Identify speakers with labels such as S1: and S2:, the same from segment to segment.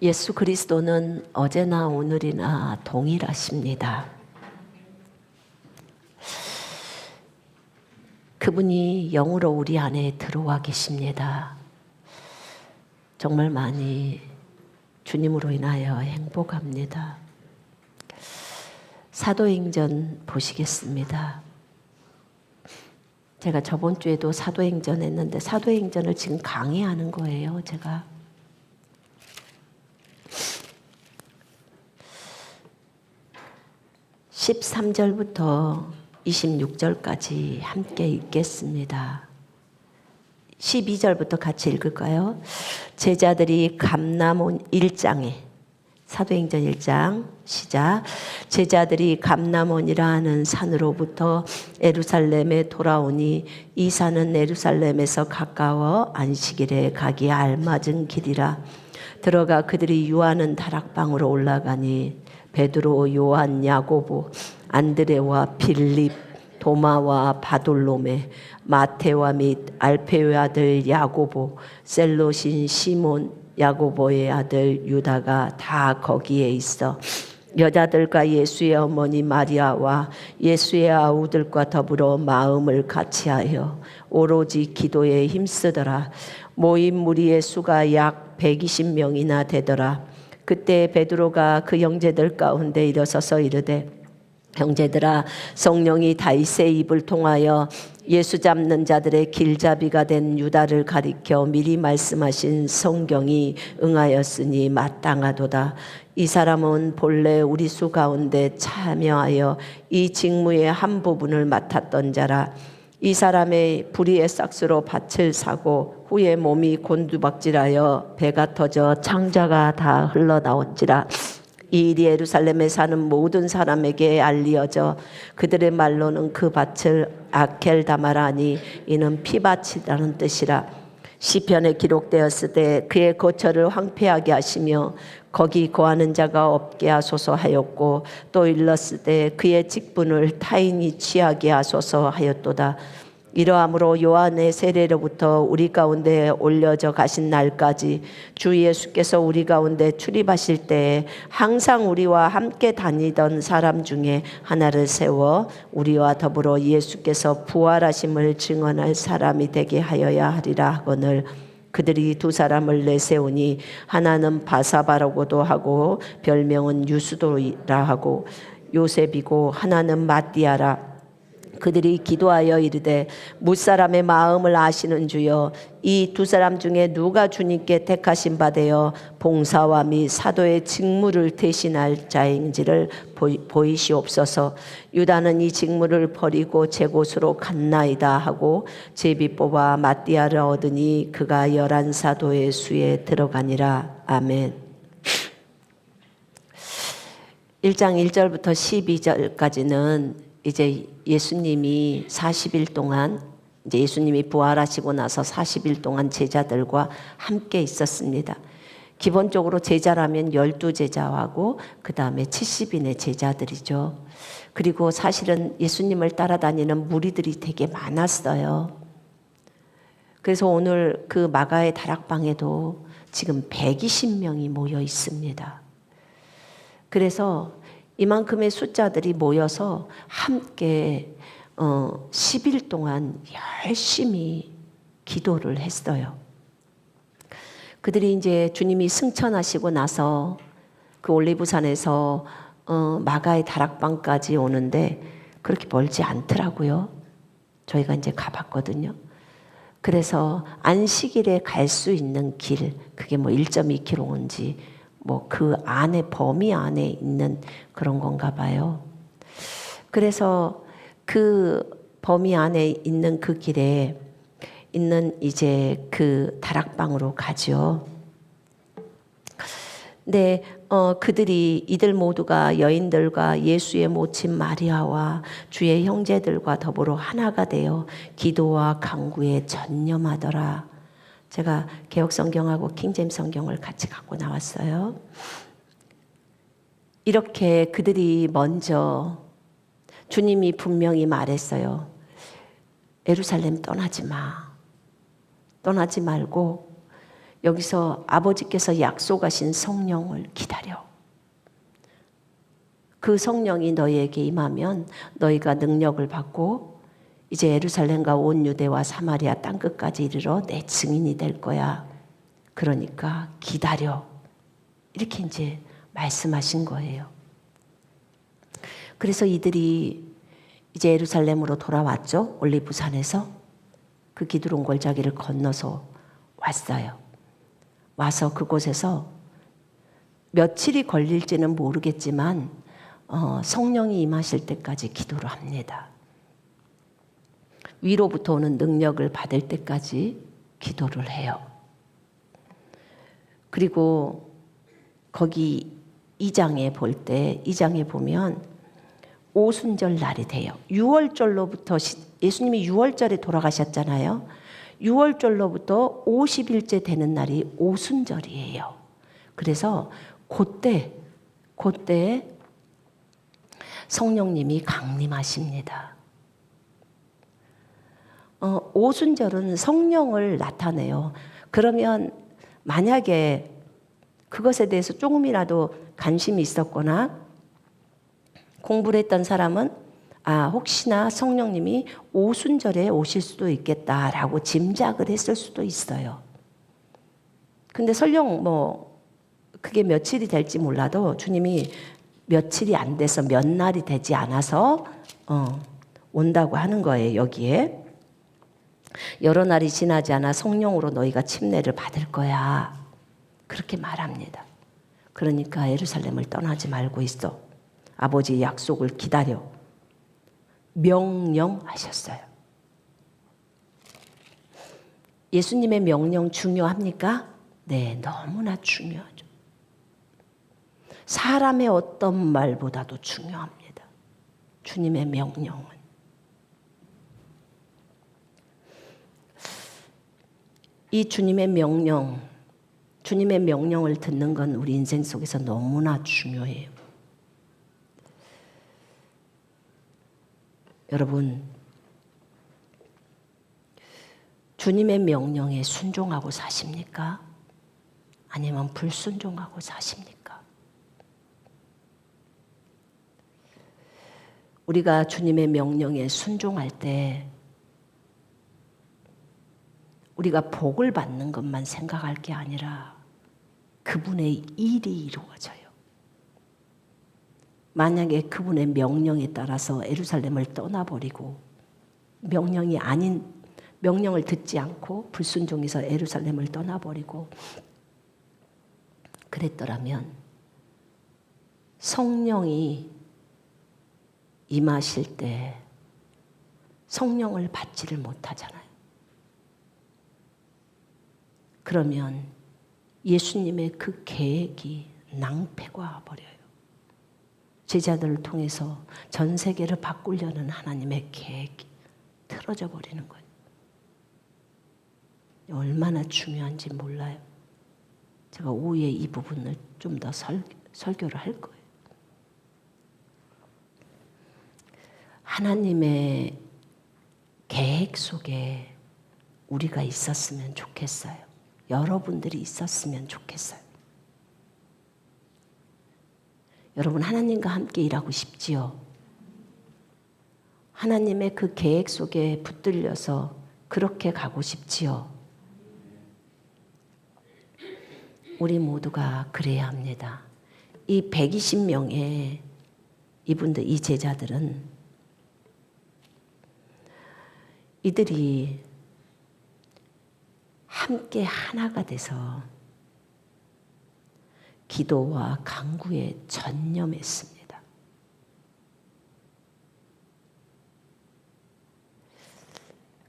S1: 예수 그리스도는 어제나 오늘이나 동일하십니다. 그분이 영으로 우리 안에 들어와 계십니다. 정말 많이 주님으로 인하여 행복합니다. 사도행전 보시겠습니다. 제가 저번 주에도 사도행전 했는데 사도행전을 지금 강의하는 거예요, 제가. (13절부터) (26절까지) 함께 읽겠습니다. 12절부터 같이 읽을까요? 제자들이 감람온 1장에 사도행전 1장 시작. 제자들이 감람온이라 하는 산으로부터 예루살렘에 돌아오니 이 산은 예루살렘에서 가까워 안식일에 가기에 알맞은 길이라. 들어가 그들이 유하는 다락방으로 올라가니 베드로, 요한, 야고보, 안드레와 빌립, 도마와 바돌로메, 마테와 및 알페의 아들 야고보, 셀롯인 시몬, 야고보의 아들 유다가 다 거기에 있어 여자들과 예수의 어머니 마리아와 예수의 아우들과 더불어 마음을 같이하여 오로지 기도에 힘쓰더라. 모인 무리의 수가 약 120명이나 되더라. 그때 베드로가 그 형제들 가운데 일어서서 이르되 형제들아, 성령이 다윗의 입을 통하여 예수 잡는 자들의 길잡이가 된 유다를 가리켜 미리 말씀하신 성경이 응하였으니 마땅하도다. 이 사람은 본래 우리 수 가운데 참여하여 이 직무의 한 부분을 맡았던 자라. 이 사람의 불의의 싹스로 밭을 사고 후에 몸이 곤두박질하여 배가 터져 창자가 다 흘러나온지라. 이 일이 예루살렘에 사는 모든 사람에게 알리어져 그들의 말로는 그 밭을 아켈다마라 하니 이는 피밭이라는 뜻이라. 시편에 기록되었을 때 그의 거처를 황폐하게 하시며 거기 거하는 자가 없게 하소서 하였고 또 일렀을 때 그의 직분을 타인이 취하게 하소서 하였도다. 이러함으로 요한의 세례로부터 우리 가운데 올려져 가신 날까지 주 예수께서 우리 가운데 출입하실 때에 항상 우리와 함께 다니던 사람 중에 하나를 세워 우리와 더불어 예수께서 부활하심을 증언할 사람이 되게 하여야 하리라 하거늘 그들이 두 사람을 내세우니 하나는 바사바라고도 하고 별명은 유스도라 하고 요셉이고 하나는 마띠아라. 그들이 기도하여 이르되 무사람의 마음을 아시는 주여, 이 두 사람 중에 누가 주님께 택하신 바 되어 봉사와 및 사도의 직무를 대신할 자인지를 보이시옵소서. 유다는 이 직무를 버리고 제 곳으로 갔나이다 하고 제비 뽑아 마띠아를 얻으니 그가 11사도의 수에 들어가니라. 아멘. 1장 1절부터 12절까지는 이제 예수님이 40일 동안 이제 예수님이 부활하시고 나서 40일 동안 제자들과 함께 있었습니다. 기본적으로 제자라면 12제자하고 그 다음에 70인의 제자들이죠. 그리고 사실은 예수님을 따라다니는 무리들이 되게 많았어요. 그래서 오늘 그 마가의 다락방에도 지금 120명이 모여 있습니다. 그래서 이만큼의 숫자들이 모여서 함께 10일 동안 열심히 기도를 했어요. 그들이 이제 주님이 승천하시고 나서 그 올리브산에서 마가의 다락방까지 오는데 그렇게 멀지 않더라고요. 저희가 이제 가봤거든요. 그래서 안식일에 갈 수 있는 길, 그게 뭐 1.2km인지 뭐 그 안에 범위 안에 있는 그런 건가 봐요. 그래서 그 범위 안에 있는 그 길에 있는 이제 그 다락방으로 가죠. 근데 그들이 이들 모두가 여인들과 예수의 모친 마리아와 주의 형제들과 더불어 하나가 되어 기도와 간구에 전념하더라. 제가 개혁성경하고 킹제임스 성경을 같이 갖고 나왔어요. 이렇게 그들이 먼저 주님이 분명히 말했어요. 예루살렘 떠나지 마. 떠나지 말고 여기서 아버지께서 약속하신 성령을 기다려. 그 성령이 너희에게 임하면 너희가 능력을 받고 이제 예루살렘과 온 유대와 사마리아 땅끝까지 이르러 내 증인이 될 거야. 그러니까 기다려. 이렇게 이제 말씀하신 거예요. 그래서 이들이 이제 예루살렘으로 돌아왔죠. 올리브산에서 그 기드론 골짜기를 건너서 왔어요. 와서 그곳에서 며칠이 걸릴지는 모르겠지만 성령이 임하실 때까지 기도를 합니다. 위로부터 오는 능력을 받을 때까지 기도를 해요. 그리고 거기 2장에 볼 때 2장에 보면 오순절 날이 돼요. 6월절로부터 예수님이 6월절에 돌아가셨잖아요. 6월절로부터 50일째 되는 날이 오순절이에요. 그래서 그때 성령님이 강림하십니다. 오순절은 성령을 나타내요. 그러면 만약에 그것에 대해서 조금이라도 관심이 있었거나 공부를 했던 사람은 혹시나 성령님이 오순절에 오실 수도 있겠다라고 짐작을 했을 수도 있어요. 근데 설령 그게 며칠이 될지 몰라도 주님이 며칠이 안 돼서 몇 날이 되지 않아서 온다고 하는 거예요. 여기에 여러 날이 지나지 않아 성령으로 너희가 침례를 받을 거야. 그렇게 말합니다. 그러니까 예루살렘을 떠나지 말고 있어. 아버지의 약속을 기다려. 명령하셨어요. 예수님의 명령 중요합니까? 네, 너무나 중요하죠. 사람의 어떤 말보다도 중요합니다. 주님의 명령은. 이 주님의 명령을 듣는 건 우리 인생 속에서 너무나 중요해요. 여러분, 주님의 명령에 순종하고 사십니까? 아니면 불순종하고 사십니까? 우리가 주님의 명령에 순종할 때 우리가 복을 받는 것만 생각할 게 아니라 그분의 일이 이루어져요. 만약에 그분의 명령에 따라서 예루살렘을 떠나버리고 명령을 듣지 않고 불순종해서 예루살렘을 떠나버리고 그랬더라면 성령이 임하실 때 성령을 받지를 못하잖아요. 그러면 예수님의 그 계획이 낭패가 버려요. 제자들을 통해서 전 세계를 바꾸려는 하나님의 계획이 틀어져 버리는 거예요. 얼마나 중요한지 몰라요. 제가 오후에 이 부분을 좀 더 설교를 할 거예요. 하나님의 계획 속에 우리가 있었으면 좋겠어요. 여러분들이 있었으면 좋겠어요. 여러분, 하나님과 함께 일하고 싶지요? 하나님의 그 계획 속에 붙들려서 그렇게 가고 싶지요? 우리 모두가 그래야 합니다. 이 120명의 이 제자들은 이들이 함께 하나가 돼서 기도와 간구에 전념했습니다.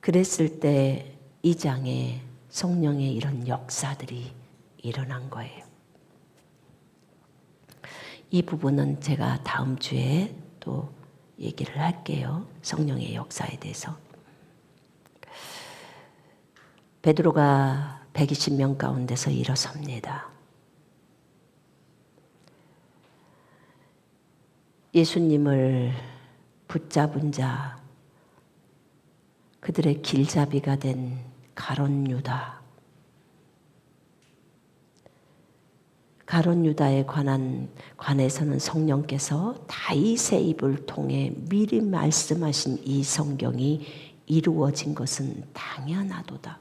S1: 그랬을 때 이 장에 성령의 이런 역사들이 일어난 거예요. 이 부분은 제가 다음 주에 또 얘기를 할게요. 성령의 역사에 대해서. 베드로가 120명 가운데서 일어섭니다. 예수님을 붙잡은 자, 그들의 길잡이가 된 가룟 유다, 가룟 유다에 관해서는 성령께서 다윗의 입을 통해 미리 말씀하신 이 성경이 이루어진 것은 당연하도다.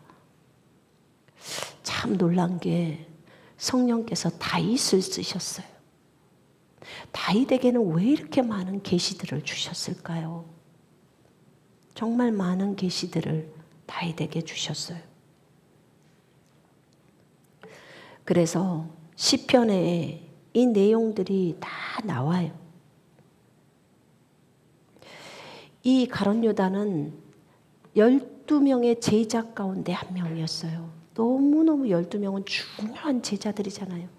S1: 참 놀란 게 성령께서 다윗을 쓰셨어요. 다윗에게는 왜 이렇게 많은 계시들을 주셨을까요? 정말 많은 계시들을 다윗에게 주셨어요. 그래서 시편에 이 내용들이 다 나와요. 이 가룟 유다는 12명의 제자 가운데 한 명이었어요. 너무너무 12명은 중요한 제자들이잖아요.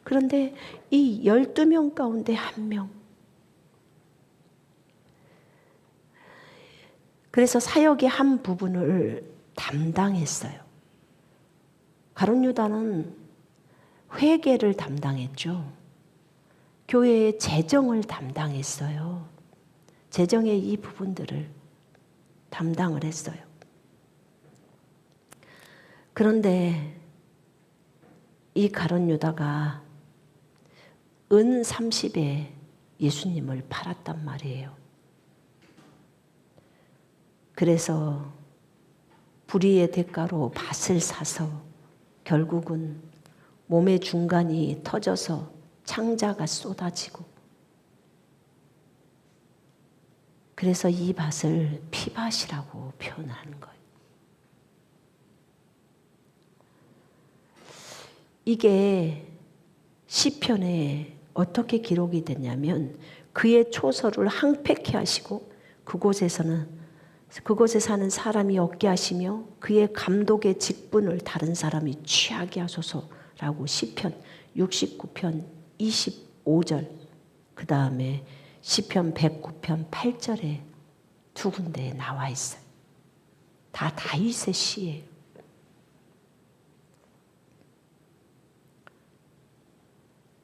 S1: 그런데 이 12명 가운데 한 명. 그래서 사역의 한 부분을 담당했어요. 가룟 유다는 회계를 담당했죠. 교회의 재정을 담당했어요. 재정의 이 부분들을 담당을 했어요. 그런데 이 가룟 유다가 은 30에 예수님을 팔았단 말이에요. 그래서 불의의 대가로 밭을 사서 결국은 몸의 중간이 터져서 창자가 쏟아지고, 그래서 이 밭을 피밭이라고 표현하는 거예요. 이게 시편에 어떻게 기록이 됐냐면 그의 초소를 항폐케 하시고 그곳에 사는 사람이 얻게 하시며 그의 감독의 직분을 다른 사람이 취하게 하소서라고 시편 69편 25절, 그 다음에 시편 109편 8절에 두 군데에 나와 있어요. 다 다윗의 시예요.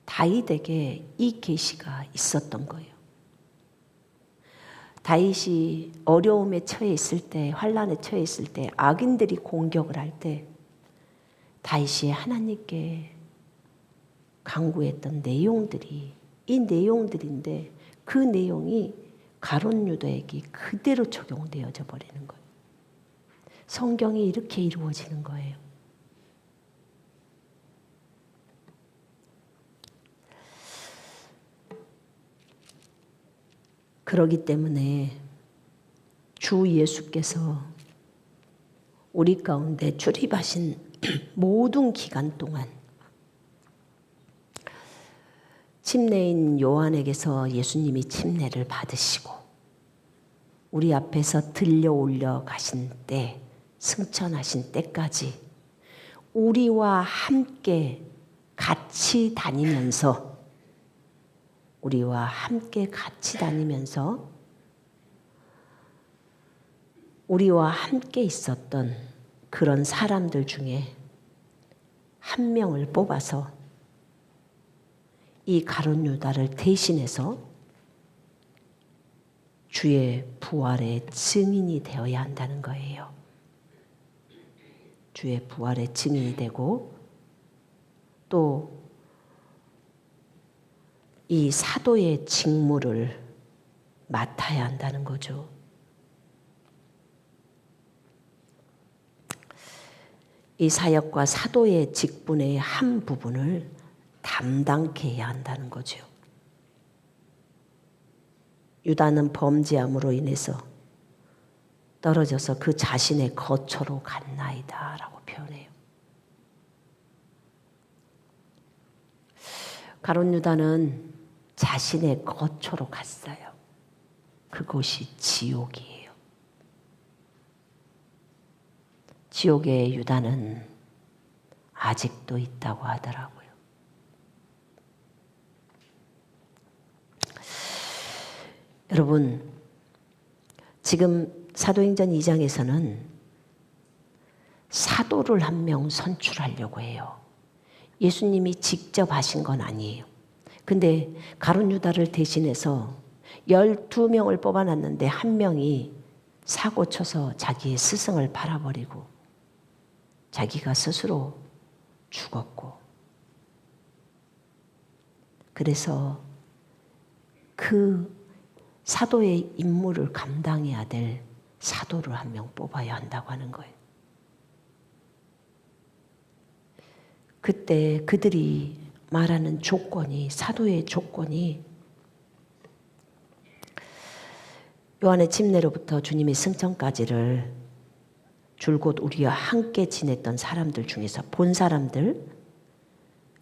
S1: 다윗에게 이 계시가 있었던 거예요. 다윗이 어려움에 처해 있을 때, 환난에 처해 있을 때, 악인들이 공격을 할 때 다윗이 하나님께 간구했던 내용들이 이 내용들인데, 그 내용이 가룟 유다에게 그대로 적용되어져 버리는 거예요. 성경이 이렇게 이루어지는 거예요. 그러기 때문에 주 예수께서 우리 가운데 출입하신 모든 기간 동안 침례인 요한에게서 예수님이 침례를 받으시고 우리 앞에서 들려 올려 가신 때, 승천하신 때까지 우리와 함께 같이 다니면서 우리와 함께 있었던 그런 사람들 중에 한 명을 뽑아서 이 가룟 유다를 대신해서 주의 부활의 증인이 되어야 한다는 거예요. 주의 부활의 증인이 되고 또 이 사도의 직무를 맡아야 한다는 거죠. 이 사역과 사도의 직분의 한 부분을 담당케 해야 한다는 거죠. 유다는 범죄함으로 인해서 떨어져서 그 자신의 거처로 갔나이다 라고 표현해요. 가룟 유다는 자신의 거처로 갔어요. 그곳이 지옥이에요. 지옥의 유다는 아직도 있다고 하더라고요. 여러분, 지금 사도행전 2장에서는 사도를 한 명 선출하려고 해요. 예수님이 직접 하신 건 아니에요. 근데 가룟 유다를 대신해서 12명을 뽑아놨는데 한 명이 사고 쳐서 자기의 스승을 팔아버리고 자기가 스스로 죽었고, 그래서 그 사도의 임무를 감당해야 될 사도를 한 명 뽑아야 한다고 하는 거예요. 그때 그들이 말하는 조건이, 사도의 조건이 요한의 침례로부터 주님의 승천까지를 줄곧 우리와 함께 지냈던 사람들 중에서 본 사람들,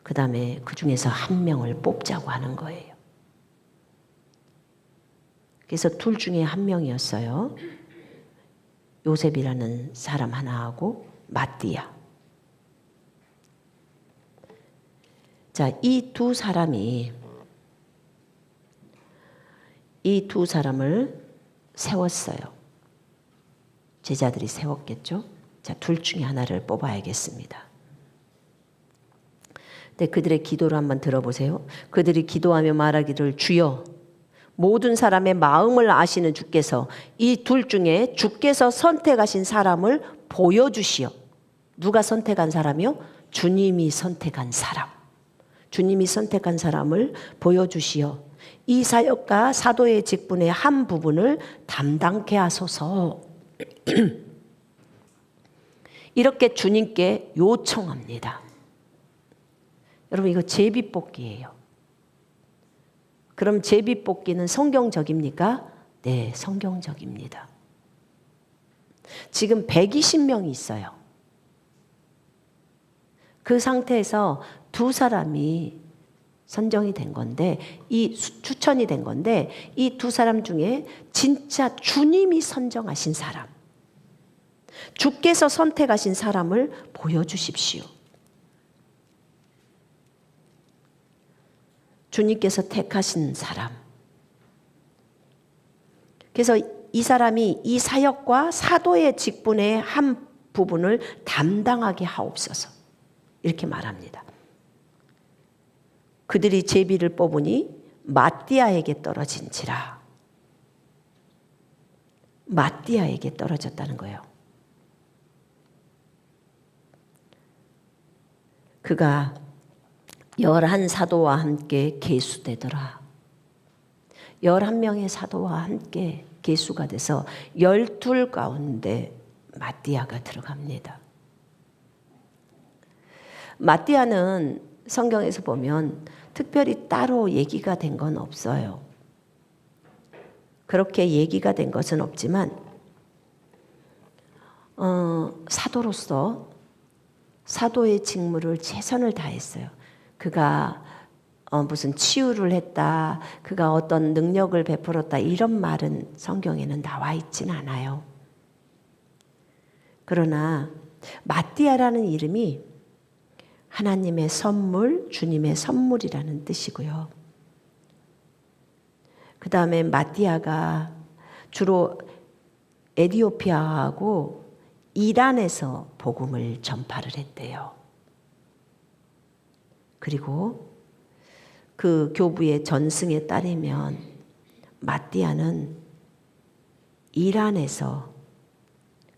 S1: 그 다음에 그 중에서 한 명을 뽑자고 하는 거예요. 그래서 둘 중에 한 명이었어요. 요셉이라는 사람 하나하고 마띠아. 자, 이 두 사람을 세웠어요. 제자들이 세웠겠죠. 자, 둘 중에 하나를 뽑아야겠습니다. 근데 그들의 기도를 한번 들어보세요. 그들이 기도하며 말하기를, 주여, 모든 사람의 마음을 아시는 주께서 이 둘 중에 주께서 선택하신 사람을 보여주시오. 누가 선택한 사람이요? 주님이 선택한 사람. 주님이 선택한 사람을 보여주시오. 이 사역과 사도의 직분의 한 부분을 담당케 하소서. 이렇게 주님께 요청합니다. 여러분, 이거 제비뽑기예요. 그럼 제비뽑기는 성경적입니까? 네, 성경적입니다. 지금 120명이 있어요. 그 상태에서 두 사람이 선정이 된 건데, 추천이 된 건데, 이 두 사람 중에 진짜 주님이 선정하신 사람, 주께서 선택하신 사람을 보여주십시오. 주님께서 택하신 사람. 그래서 이 사람이 이 사역과 사도의 직분의 한 부분을 담당하게 하옵소서. 이렇게 말합니다. 그들이 제비를 뽑으니 마띠아에게 떨어진지라. 마띠아에게 떨어졌다는 거예요. 그가 11사도와 함께 계수되더라. 11명의 사도와 함께 계수가 돼서 12 가운데 마띠아가 들어갑니다. 마띠아는 성경에서 보면 특별히 따로 얘기가 된 건 없어요. 그렇게 얘기가 된 것은 없지만 사도로서 사도의 직무를 최선을 다했어요. 그가 무슨 치유를 했다, 그가 어떤 능력을 베풀었다, 이런 말은 성경에는 나와 있진 않아요. 그러나 마띠아라는 이름이 하나님의 선물, 주님의 선물이라는 뜻이고요. 그 다음에 마띠아가 주로 에티오피아하고 이란에서 복음을 전파를 했대요. 그리고 그 교부의 전승에 따르면 마띠아는 이란에서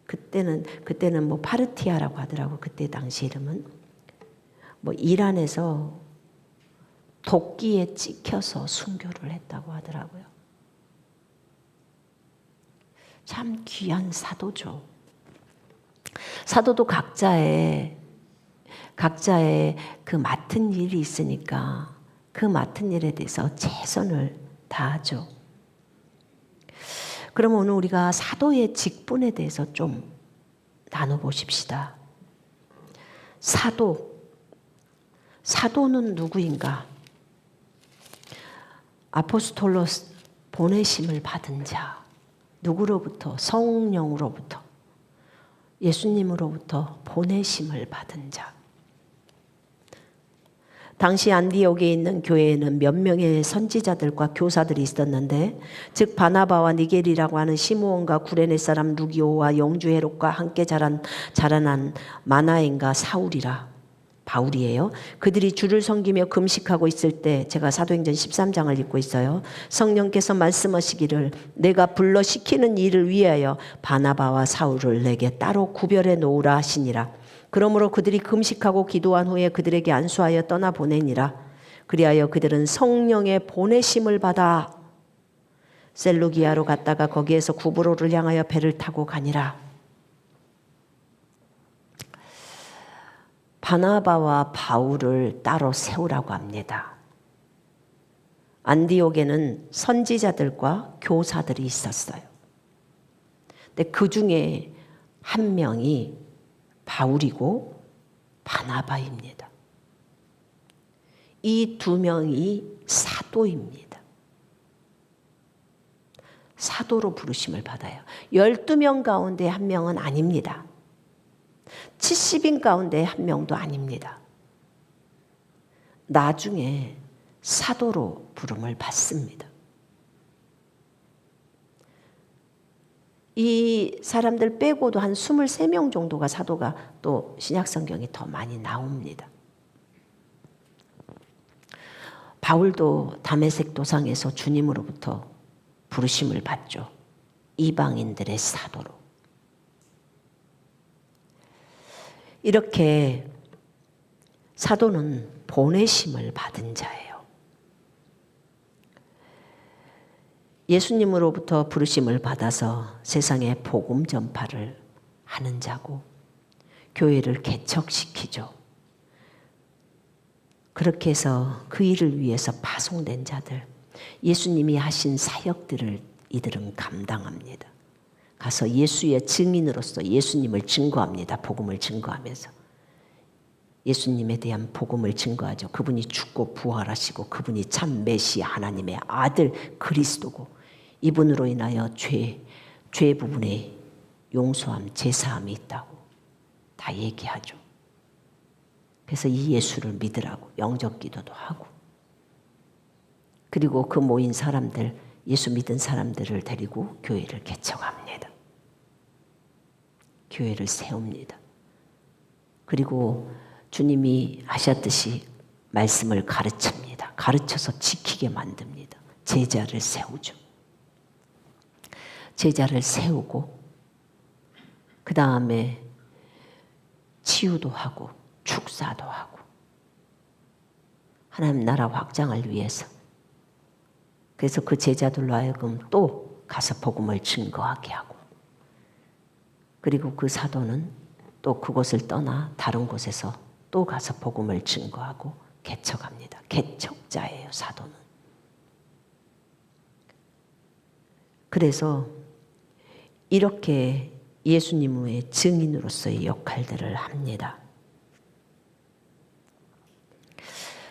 S1: 그때는 뭐 파르티아라고 하더라고. 그때 당시 이름은 뭐 이란에서 도끼에 찍혀서 순교를 했다고 하더라고요. 참 귀한 사도죠. 사도도 각자의 그 맡은 일이 있으니까 그 맡은 일에 대해서 최선을 다하죠. 그럼 오늘 우리가 사도의 직분에 대해서 좀 나눠보십시다. 사도는 누구인가? 아포스톨로스, 보내심을 받은 자. 누구로부터? 성령으로부터, 예수님으로부터 보내심을 받은 자. 당시 안디옥에 있는 교회에는 몇 명의 선지자들과 교사들이 있었는데, 즉 바나바와 니겔이라고 하는 시므온과 구레네 사람 루기오와 영주 헤롯과 함께 자라난 마나엔과 사울이라. 바울이에요. 그들이 주를 섬기며 금식하고 있을 때, 제가 사도행전 13장을 읽고 있어요. 성령께서 말씀하시기를, 내가 불러 시키는 일을 위하여 바나바와 사울을 내게 따로 구별해 놓으라 하시니라. 그러므로 그들이 금식하고 기도한 후에 그들에게 안수하여 떠나 보내니라. 그리하여 그들은 성령의 보내심을 받아 셀루기아로 갔다가 거기에서 구브로를 향하여 배를 타고 가니라. 바나바와 바울을 따로 세우라고 합니다. 안디옥에는 선지자들과 교사들이 있었어요. 근데 그 중에 한 명이 바울이고 바나바입니다. 이 두 명이 사도입니다. 사도로 부르심을 받아요. 12명 가운데 한 명은 아닙니다. 70인 가운데 한 명도 아닙니다. 나중에 사도로 부름을 받습니다. 이 사람들 빼고도 한 23명 정도가 사도가 또 신약성경에 더 많이 나옵니다. 바울도 다메섹 도상에서 주님으로부터 부르심을 받죠. 이방인들의 사도로. 이렇게 사도는 보내심을 받은 자예요. 예수님으로부터 부르심을 받아서 세상에 복음 전파를 하는 자고 교회를 개척시키죠. 그렇게 해서 그 일을 위해서 파송된 자들, 예수님이 하신 사역들을 이들은 감당합니다. 가서 예수의 증인으로서 예수님을 증거합니다. 복음을 증거하면서 예수님에 대한 복음을 증거하죠. 그분이 죽고 부활하시고 그분이 참 메시아 하나님의 아들 그리스도고 이분으로 인하여 죄 부분에 용서함, 제사함이 있다고 다 얘기하죠. 그래서 이 예수를 믿으라고 영접 기도도 하고, 그리고 그 모인 사람들, 예수 믿은 사람들을 데리고 교회를 개척합니다. 교회를 세웁니다. 그리고 주님이 하셨듯이 말씀을 가르칩니다. 가르쳐서 지키게 만듭니다. 제자를 세우죠. 제자를 세우고 그 다음에 치유도 하고 축사도 하고 하나님 나라 확장을 위해서. 그래서 그 제자들로 하여금 또 가서 복음을 증거하게 하고, 그리고 그 사도는 또 그곳을 떠나 다른 곳에서 또 가서 복음을 증거하고 개척합니다. 개척자예요, 사도는. 그래서 이렇게 예수님의 증인으로서의 역할들을 합니다.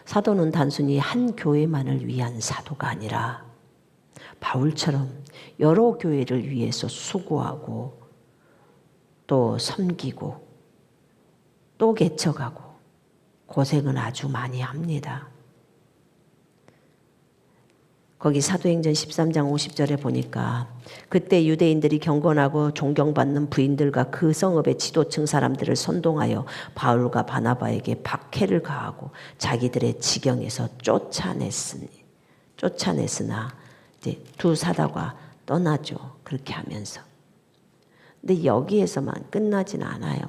S1: 사도는 단순히 한 교회만을 위한 사도가 아니라 바울처럼 여러 교회를 위해서 수고하고 또 섬기고 또 개척하고 고생은 아주 많이 합니다. 거기 사도행전 13장 50절에 보니까 그때 유대인들이 경건하고 존경받는 부인들과 그 성읍의 지도층 사람들을 선동하여 바울과 바나바에게 박해를 가하고 자기들의 지경에서 쫓아냈으나 이제 두 사도가 떠나죠. 그렇게 하면서. 근데 여기에서만 끝나진 않아요.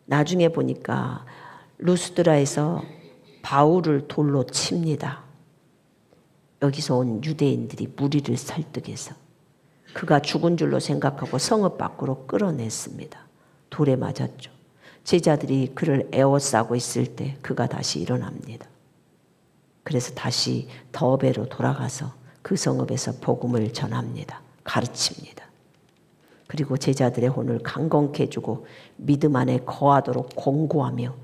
S1: 나중에 보니까 루스드라에서 바울을 돌로 칩니다. 여기서 온 유대인들이 무리를 설득해서 그가 죽은 줄로 생각하고 성읍 밖으로 끌어냈습니다. 돌에 맞았죠. 제자들이 그를 에워싸고 있을 때 그가 다시 일어납니다. 그래서 다시 더베로 돌아가서 그 성읍에서 복음을 전합니다. 가르칩니다. 그리고 제자들의 혼을 강건케 해주고 믿음 안에 거하도록 공고하며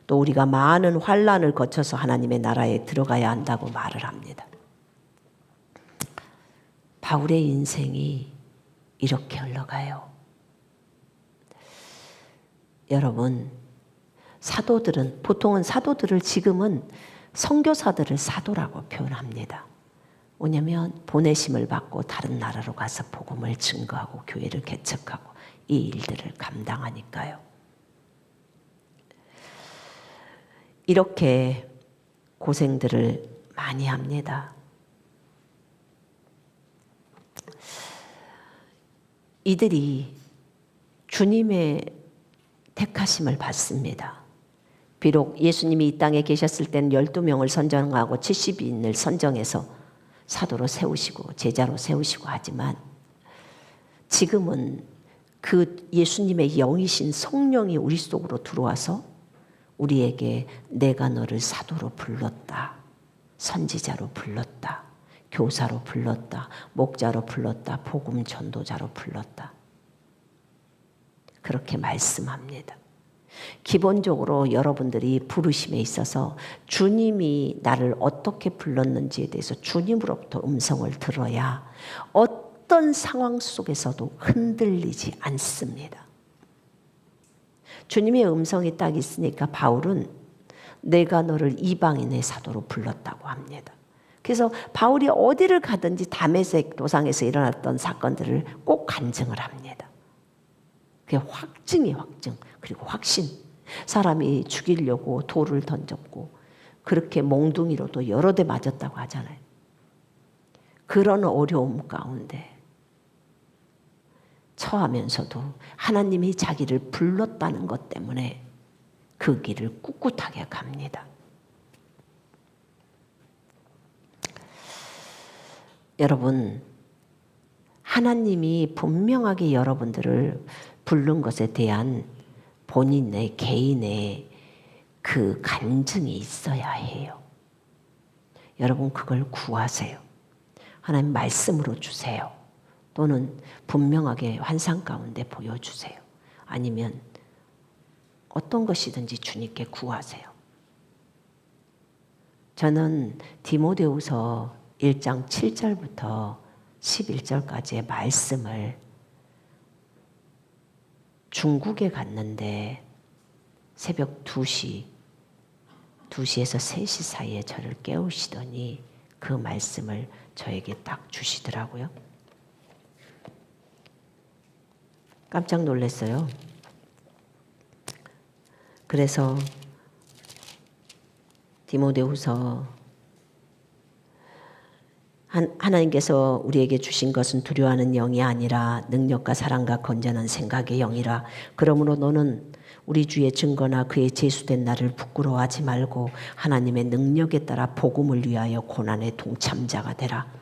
S1: 또 우리가 많은 환난을 거쳐서 하나님의 나라에 들어가야 한다고 말을 합니다. 바울의 인생이 이렇게 흘러가요. 여러분, 사도들은, 보통은 사도들을 지금은 선교사들을 사도라고 표현합니다. 뭐냐면 보내심을 받고 다른 나라로 가서 복음을 증거하고 교회를 개척하고 이 일들을 감당하니까요. 이렇게 고생들을 많이 합니다. 이들이 주님의 택하심을 받습니다. 비록 예수님이 이 땅에 계셨을 때는 12명을 선정하고 70인을 선정해서 사도로 세우시고 제자로 세우시고 하지만 지금은 그 예수님의 영이신 성령이 우리 속으로 들어와서 우리에게 내가 너를 사도로 불렀다. 선지자로 불렀다. 교사로 불렀다. 목자로 불렀다. 복음 전도자로 불렀다. 그렇게 말씀합니다. 기본적으로 여러분들이 부르심에 있어서 주님이 나를 어떻게 불렀는지에 대해서 주님으로부터 음성을 들어야 어떤 상황 속에서도 흔들리지 않습니다. 주님의 음성이 딱 있으니까 바울은 내가 너를 이방인의 사도로 불렀다고 합니다. 그래서 바울이 어디를 가든지 다메섹 도상에서 일어났던 사건들을 꼭 간증을 합니다. 그게 확증이 확증, 그리고 확신. 사람이 죽이려고 돌을 던졌고 그렇게 몽둥이로도 여러 대 맞았다고 하잖아요. 그런 어려움 가운데 처하면서도 하나님이 자기를 불렀다는 것 때문에 그 길을 꿋꿋하게 갑니다. 여러분, 하나님이 분명하게 여러분들을 부른 것에 대한 본인의 개인의 그 간증이 있어야 해요. 여러분 그걸 구하세요. 하나님 말씀으로 주세요. 또는 분명하게 환상 가운데 보여주세요. 아니면 어떤 것이든지 주님께 구하세요. 저는 디모데후서 1장 7절부터 11절까지의 말씀을 중국에 갔는데 새벽 2시에서 3시 사이에 저를 깨우시더니 그 말씀을 저에게 딱 주시더라고요. 깜짝 놀랐어요. 그래서 디모데후서 하나님께서 우리에게 주신 것은 두려워하는 영이 아니라 능력과 사랑과 건전한 생각의 영이라. 그러므로 너는 우리 주의 증거나 그의 제수된 나를 부끄러워하지 말고 하나님의 능력에 따라 복음을 위하여 고난의 동참자가 되라.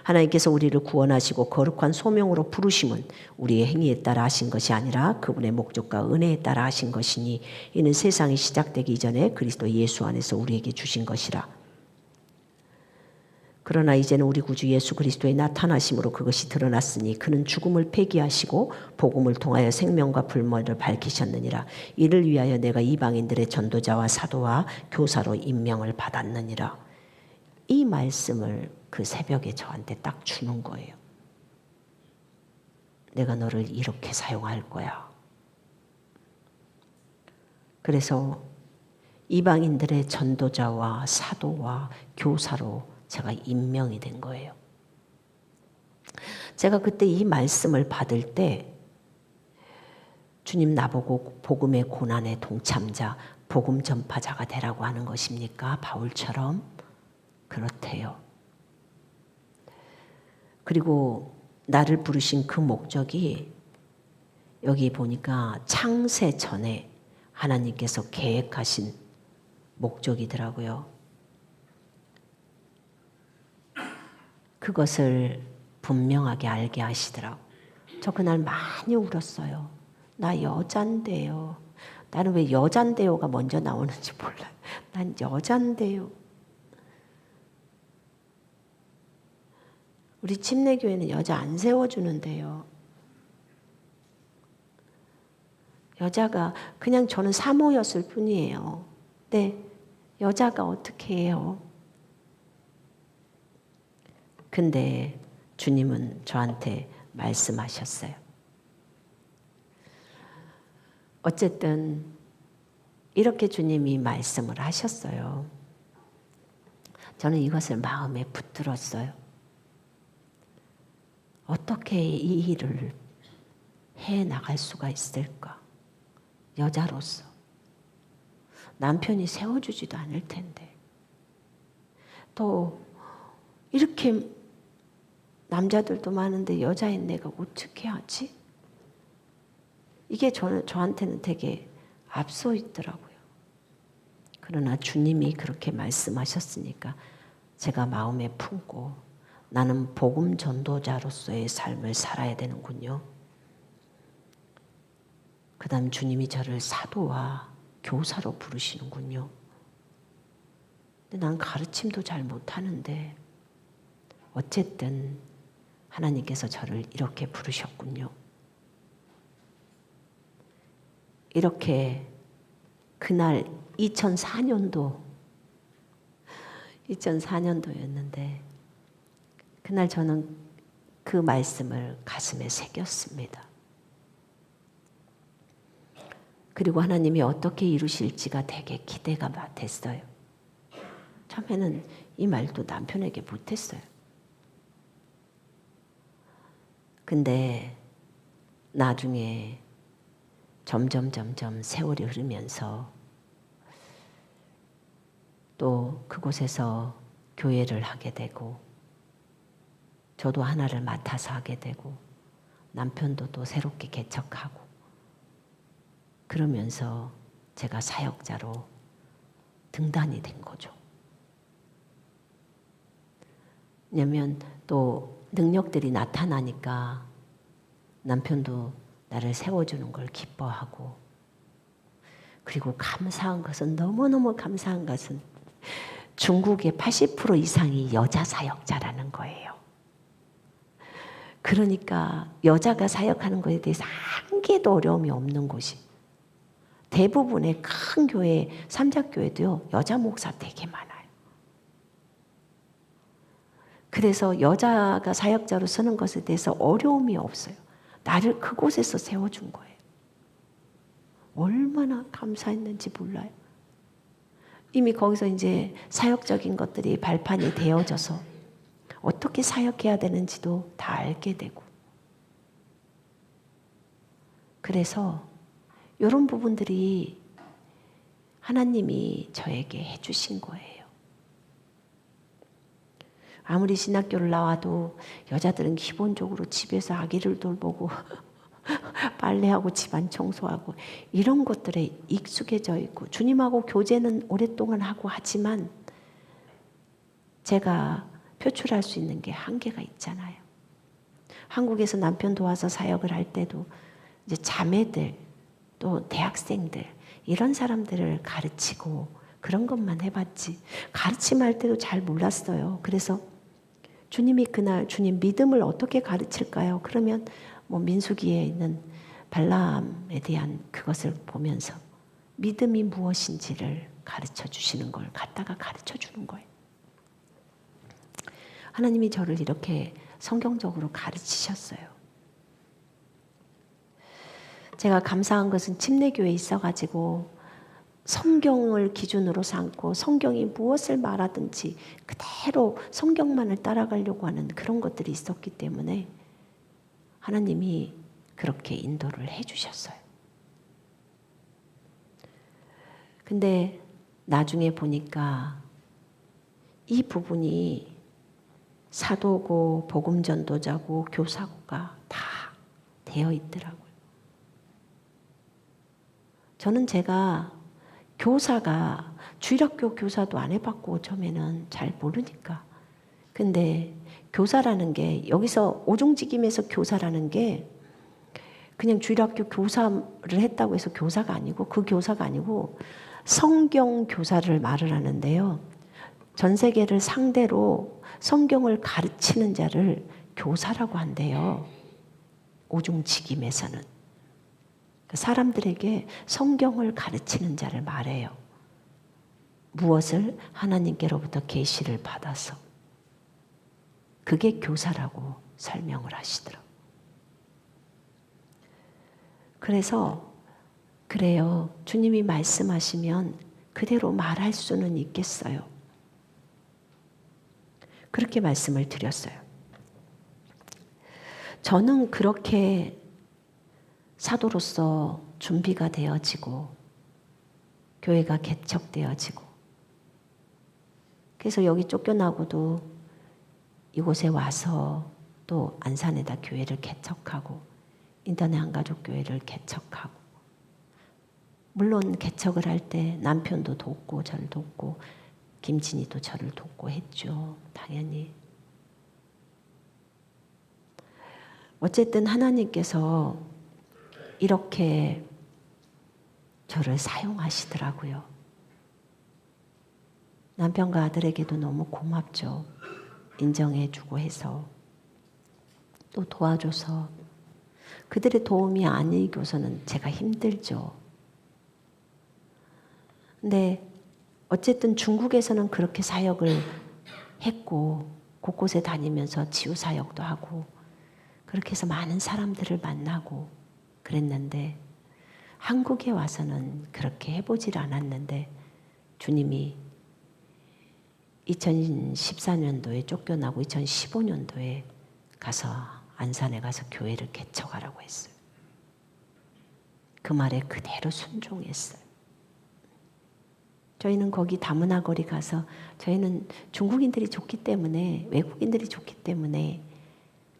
S1: 하나님께서 우리를 구원하시고 거룩한 소명으로 부르심은 우리의 행위에 따라 하신 것이 아니라 그분의 목적과 은혜에 따라 하신 것이니 이는 세상이 시작되기 이전에 그리스도 예수 안에서 우리에게 주신 것이라. 그러나 이제는 우리 구주 예수 그리스도의 나타나심으로 그것이 드러났으니 그는 죽음을 폐기하시고 복음을 통하여 생명과 불멸을 밝히셨느니라. 이를 위하여 내가 이방인들의 전도자와 사도와 교사로 임명을 받았느니라. 이 말씀을 그 새벽에 저한테 딱 주는 거예요. 내가 너를 이렇게 사용할 거야. 그래서 이방인들의 전도자와 사도와 교사로 제가 임명이 된 거예요. 제가 그때 이 말씀을 받을 때 주님 나보고 복음의 고난의 동참자, 복음 전파자가 되라고 하는 것입니까? 바울처럼? 그렇대요. 그리고 나를 부르신 그 목적이 여기 보니까 창세 전에 하나님께서 계획하신 목적이더라고요. 그것을 분명하게 알게 하시더라고. 저 그날 많이 울었어요. 나 여잔데요. 나는 왜 여잔데요가 먼저 나오는지 몰라요. 난 여잔데요. 우리 침례교회는 여자 안 세워주는데요. 여자가 그냥 저는 사모였을 뿐이에요. 근데 여자가 어떻게 해요? 근데 주님은 저한테 말씀하셨어요. 어쨌든 이렇게 주님이 말씀을 하셨어요. 저는 이것을 마음에 붙들었어요. 어떻게 이 일을 해나갈 수가 있을까? 여자로서. 남편이 세워주지도 않을 텐데. 또 이렇게 남자들도 많은데 여자인 내가 어떻게 하지? 이게 저한테는 되게 앞서 있더라고요. 그러나 주님이 그렇게 말씀하셨으니까 제가 마음에 품고 나는 복음 전도자로서의 삶을 살아야 되는군요. 그 다음 주님이 저를 사도와 교사로 부르시는군요. 근데 난 가르침도 잘 못하는데 어쨌든 하나님께서 저를 이렇게 부르셨군요. 이렇게 그날 2004년도였는데 그날 저는 그 말씀을 가슴에 새겼습니다. 그리고 하나님이 어떻게 이루실지가 되게 기대가 됐어요. 처음에는 이 말도 남편에게 못했어요. 근데 나중에 점점 세월이 흐르면서 또 그곳에서 교회를 하게 되고 저도 하나를 맡아서 하게 되고 남편도 또 새롭게 개척하고 그러면서 제가 사역자로 등단이 된 거죠. 왜냐하면 또 능력들이 나타나니까 남편도 나를 세워주는 걸 기뻐하고 그리고 감사한 것은 너무너무 감사한 것은 중국의 80% 이상이 여자 사역자라는 거예요. 그러니까 여자가 사역하는 것에 대해서 한 개도 어려움이 없는 곳이 대부분의 큰 교회, 삼자교회도요. 여자 목사 되게 많아요. 그래서 여자가 사역자로 서는 것에 대해서 어려움이 없어요. 나를 그곳에서 세워준 거예요. 얼마나 감사했는지 몰라요. 이미 거기서 이제 사역적인 것들이 발판이 되어져서 어떻게 사역해야 되는지도 다 알게 되고 그래서 이런 부분들이 하나님이 저에게 해주신 거예요. 아무리 신학교를 나와도 여자들은 기본적으로 집에서 아기를 돌보고 빨래하고 집안 청소하고 이런 것들에 익숙해져 있고 주님하고 교제는 오랫동안 하고 하지만 제가 표출할 수 있는 게 한계가 있잖아요. 한국에서 남편 도와서 사역을 할 때도 이제 자매들 또 대학생들 이런 사람들을 가르치고 그런 것만 해봤지 가르침할 때도 잘 몰랐어요. 그래서 주님이 그날 주님 믿음을 어떻게 가르칠까요? 그러면 뭐 민수기에 있는 발람에 대한 그것을 보면서 믿음이 무엇인지를 가르쳐 주시는 걸 갖다가 가르쳐 주는 거예요. 하나님이 저를 이렇게 성경적으로 가르치셨어요. 제가 감사한 것은 침례교회에 있어가지고 성경을 기준으로 삼고 성경이 무엇을 말하든지 그대로 성경만을 따라가려고 하는 그런 것들이 있었기 때문에 하나님이 그렇게 인도를 해주셨어요. 근데 나중에 보니까 이 부분이 사도고 복음전도자고 교사고가 다 되어 있더라고요. 저는 제가 교사가 주일학교 교사도 안 해봤고 처음에는 잘 모르니까 근데 교사라는 게 여기서 오중직임에서 교사라는 게 그냥 주일학교 교사를 했다고 해서 교사가 아니고 그 교사가 아니고 성경 교사를 말을 하는데요. 전 세계를 상대로 성경을 가르치는 자를 교사라고 한대요. 오중직임에서는. 사람들에게 성경을 가르치는 자를 말해요. 무엇을? 하나님께로부터 계시를 받아서. 그게 교사라고 설명을 하시더라고요. 그래서 그래요. 주님이 말씀하시면 그대로 말할 수는 있겠어요. 그렇게 말씀을 드렸어요. 저는 그렇게 사도로서 준비가 되어지고 교회가 개척되어지고 그래서 여기 쫓겨나고도 이곳에 와서 또 안산에다 교회를 개척하고 인터넷 한가족교회를 개척하고 물론 개척을 할 때 남편도 돕고 저를 돕고 김진이도 저를 돕고 했죠. 당연히. 어쨌든 하나님께서 이렇게 저를 사용하시더라고요. 남편과 아들에게도 너무 고맙죠. 인정해주고 해서 또 도와줘서. 그들의 도움이 아니고서는 제가 힘들죠. 근데 어쨌든 중국에서는 그렇게 사역을 했고 곳곳에 다니면서 치유 사역도 하고 그렇게 해서 많은 사람들을 만나고 그랬는데 한국에 와서는 그렇게 해보질 않았는데 주님이 2014년도에 쫓겨나고 2015년도에 가서 안산에 가서 교회를 개척하라고 했어요. 그 말에 그대로 순종했어요. 저희는 거기 다문화 거리 가서 저희는 중국인들이 좋기 때문에 외국인들이 좋기 때문에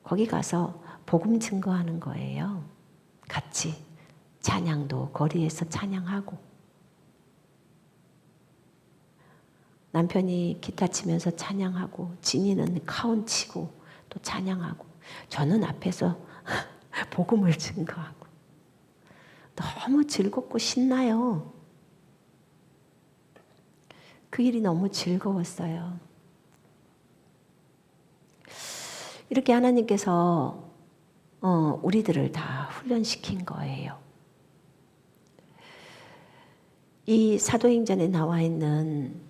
S1: 거기 가서 복음 증거하는 거예요. 같이 찬양도 거리에서 찬양하고 남편이 기타 치면서 찬양하고 진이는 카운 치고 또 찬양하고 저는 앞에서 복음을 증거하고 너무 즐겁고 신나요. 그 일이 너무 즐거웠어요. 이렇게 하나님께서 우리들을 다 훈련시킨 거예요. 이 사도행전에 나와 있는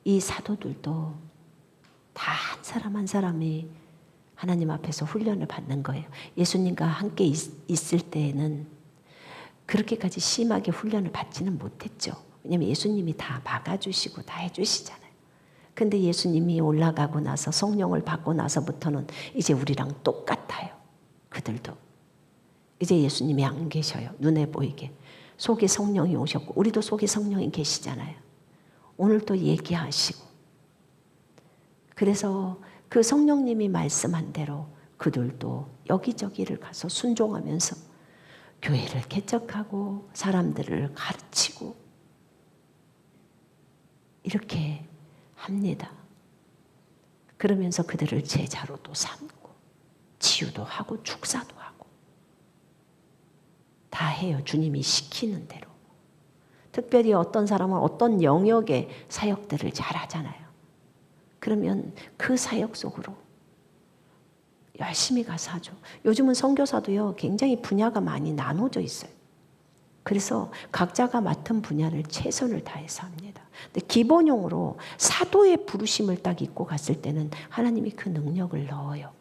S1: 이 사도들도 다 한 사람 한 사람이 하나님 앞에서 훈련을 받는 거예요. 예수님과 함께 있을 때에는 그렇게까지 심하게 훈련을 받지는 못했죠. 왜냐하면 예수님이 다 막아주시고 다 해주시잖아요. 근데 예수님이 올라가고 나서 성령을 받고 나서부터는 이제 우리랑 똑같아요. 그들도. 이제 예수님이 안 계셔요. 눈에 보이게. 속에 성령이 오셨고 우리도 속에 성령이 계시잖아요. 오늘 또 얘기하시고. 그래서 그 성령님이 말씀한 대로 그들도 여기저기를 가서 순종하면서 교회를 개척하고 사람들을 가르치고 이렇게 합니다. 그러면서 그들을 제자로도 삼고 치유도 하고 축사도 하고 다 해요. 주님이 시키는 대로. 특별히 어떤 사람은 어떤 영역의 사역들을 잘 하잖아요. 그러면 그 사역 속으로 열심히 가서 하죠. 요즘은 선교사도요, 굉장히 분야가 많이 나눠져 있어요. 그래서 각자가 맡은 분야를 최선을 다해서 합니다. 근데 기본용으로 사도의 부르심을 딱 입고 갔을 때는 하나님이 그 능력을 넣어요.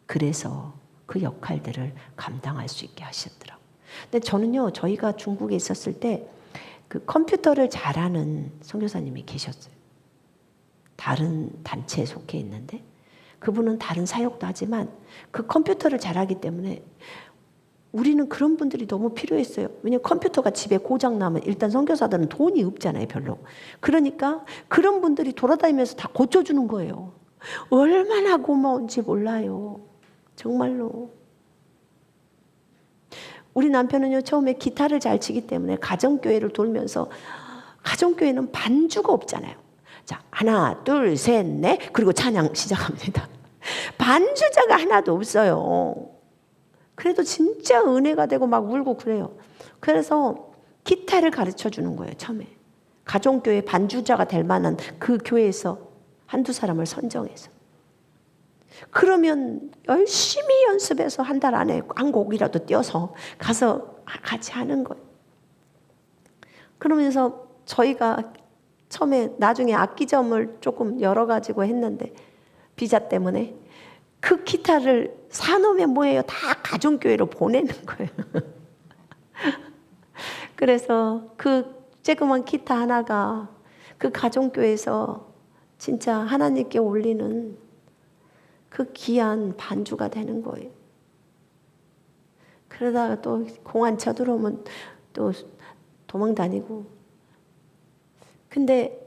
S1: 그래서 그 역할들을 감당할 수 있게 하셨더라고요. 근데 저는요, 저희가 중국에 있었을 때 그 컴퓨터를 잘하는 선교사님이 계셨어요. 다른 단체에 속해 있는데 그분은 다른 사역도 하지만 그 컴퓨터를 잘하기 때문에 우리는 그런 분들이 너무 필요했어요. 왜냐하면 컴퓨터가 집에 고장 나면 일단 선교사들은 돈이 없잖아요, 별로. 그러니까 그런 분들이 돌아다니면서 다 고쳐주는 거예요. 얼마나 고마운지 몰라요. 정말로. 우리 남편은요, 처음에 기타를 잘 치기 때문에 가정교회를 돌면서 가정교회는 반주가 없잖아요. 자, 하나, 둘, 셋, 넷. 그리고 찬양 시작합니다. 반주자가 하나도 없어요. 그래도 진짜 은혜가 되고 막 울고 그래요. 그래서 기타를 가르쳐 주는 거예요, 처음에. 가정교회 반주자가 될 만한 그 교회에서 한두 사람을 선정해서. 그러면 열심히 연습해서 한 달 안에 한 곡이라도 띄어서 가서 같이 하는 거예요. 그러면서 저희가 처음에 나중에 악기점을 조금 열어가지고 했는데 비자 때문에 그 기타를 사놓으면 뭐예요? 다 가정교회로 보내는 거예요. 그래서 그 조그만 기타 하나가 그 가정교회에서 진짜 하나님께 올리는 그 귀한 반주가 되는 거예요. 그러다가 또 공안 쳐들어오면 또 도망 다니고. 근데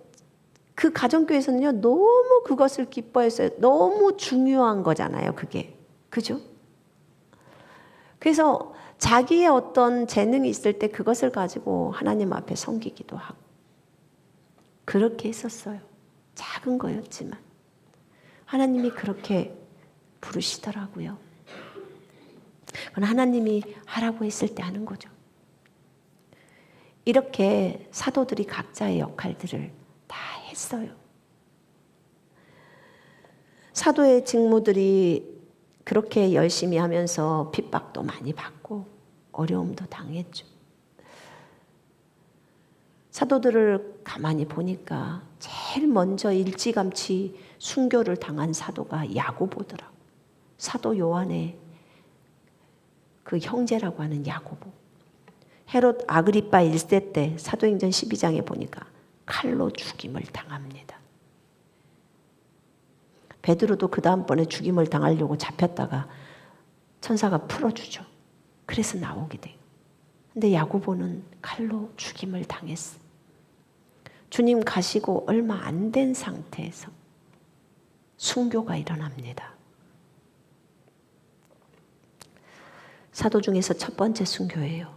S1: 그 가정교회에서는요, 너무 그것을 기뻐했어요. 너무 중요한 거잖아요, 그게. 그죠? 그래서 자기의 어떤 재능이 있을 때 그것을 가지고 하나님 앞에 섬기기도 하고 그렇게 했었어요. 작은 거였지만 하나님이 그렇게 부르시더라고요. 그건 하나님이 하라고 했을 때 하는 거죠. 이렇게 사도들이 각자의 역할들을 다 했어요. 사도의 직무들이 그렇게 열심히 하면서 핍박도 많이 받고 어려움도 당했죠. 사도들을 가만히 보니까 제일 먼저 일찌감치 순교를 당한 사도가 야고보더라고. 사도 요한의 그 형제라고 하는 야고보. 헤롯 아그리빠 1세 때 사도행전 12장에 보니까 칼로 죽임을 당합니다. 베드로도 그 다음번에 죽임을 당하려고 잡혔다가 천사가 풀어주죠. 그래서 나오게 돼요. 근데 야고보는 칼로 죽임을 당했어. 주님 가시고 얼마 안 된 상태에서 순교가 일어납니다. 사도 중에서 첫 번째 순교예요.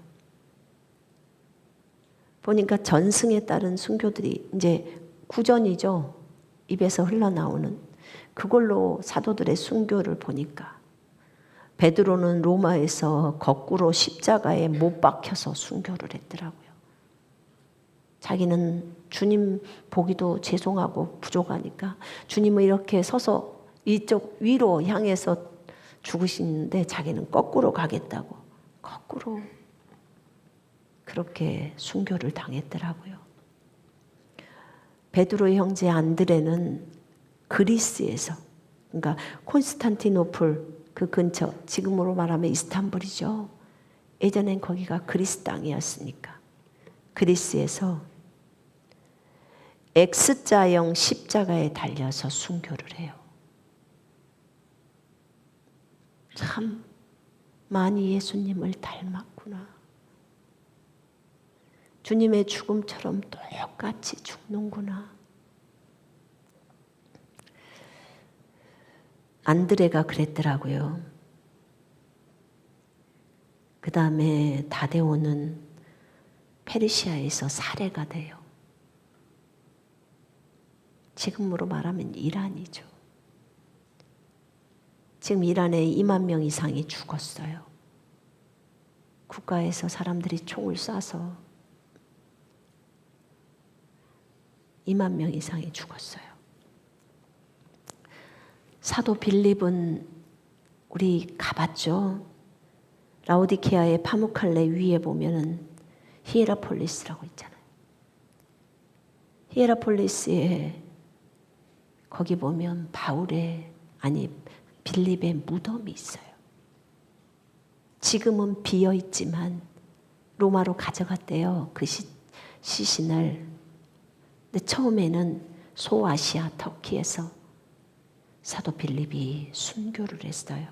S1: 보니까 전승에 따른 순교들이 이제 구전이죠. 입에서 흘러나오는 그걸로 사도들의 순교를 보니까 베드로는 로마에서 거꾸로 십자가에 못 박혀서 순교를 했더라고요. 자기는 주님 보기도 죄송하고 부족하니까 주님은 이렇게 서서 이쪽 위로 향해서 죽으시는데 자기는 거꾸로 가겠다고 거꾸로 그렇게 순교를 당했더라고요. 베드로의 형제 안드레는 그리스에서 그러니까 콘스탄티노플 그 근처 지금으로 말하면 이스탄불이죠. 예전엔 거기가 그리스 땅이었으니까 그리스에서 X자형 십자가에 달려서 순교를 해요. 참 많이 예수님을 닮았구나. 주님의 죽음처럼 똑같이 죽는구나. 안드레가 그랬더라고요. 그 다음에 다데오는 페르시아에서 살해가 돼요. 지금으로 말하면 이란이죠. 지금 이란에 2만 명 이상이 죽었어요. 국가에서 사람들이 총을 쏴서 2만 명 이상이 죽었어요. 사도 빌립은 우리 가봤죠. 라오디케아의 파무칼레 위에 보면은 히에라폴리스라고 있잖아요. 히에라폴리스에 거기 보면 빌립의 무덤이 있어요. 지금은 비어 있지만 로마로 가져갔대요. 그 시신을. 근데 처음에는 소아시아 터키에서 사도 빌립이 순교를 했어요.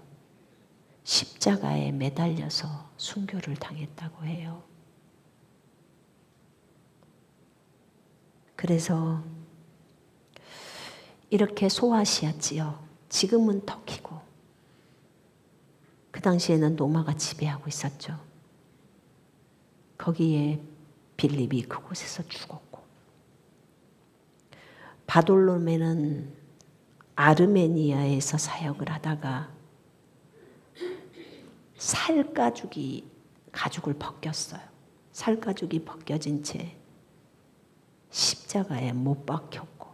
S1: 십자가에 매달려서 순교를 당했다고 해요. 그래서 이렇게 소아시아 지역, 지금은 터키고 그 당시에는 로마가 지배하고 있었죠. 거기에 빌립이 그곳에서 죽었고 바돌로메는 아르메니아에서 사역을 하다가 가죽을 벗겼어요. 살가죽이 벗겨진 채 십자가에 못 박혔고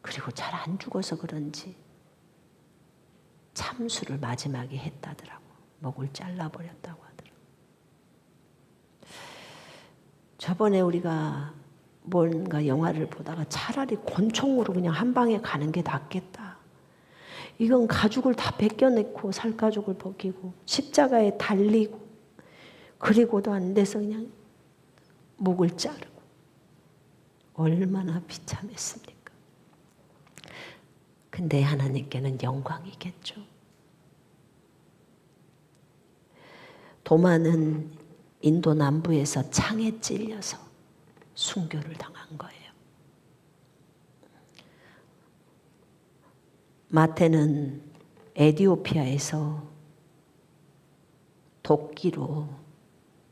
S1: 그리고 잘 안 죽어서 그런지 참수를 마지막에 했다더라고. 목을 잘라버렸다고 하더라고. 저번에 우리가 뭔가 영화를 보다가 차라리 권총으로 그냥 한 방에 가는 게 낫겠다. 이건 가죽을 다 벗겨내고 살가죽을 벗기고 십자가에 달리고 그리고도 안 돼서 그냥 목을 자르고 얼마나 비참했습니까? 근데 하나님께는 영광이겠죠. 도마는 인도 남부에서 창에 찔려서 순교를 당한 거예요. 마태는 에티오피아에서 도끼로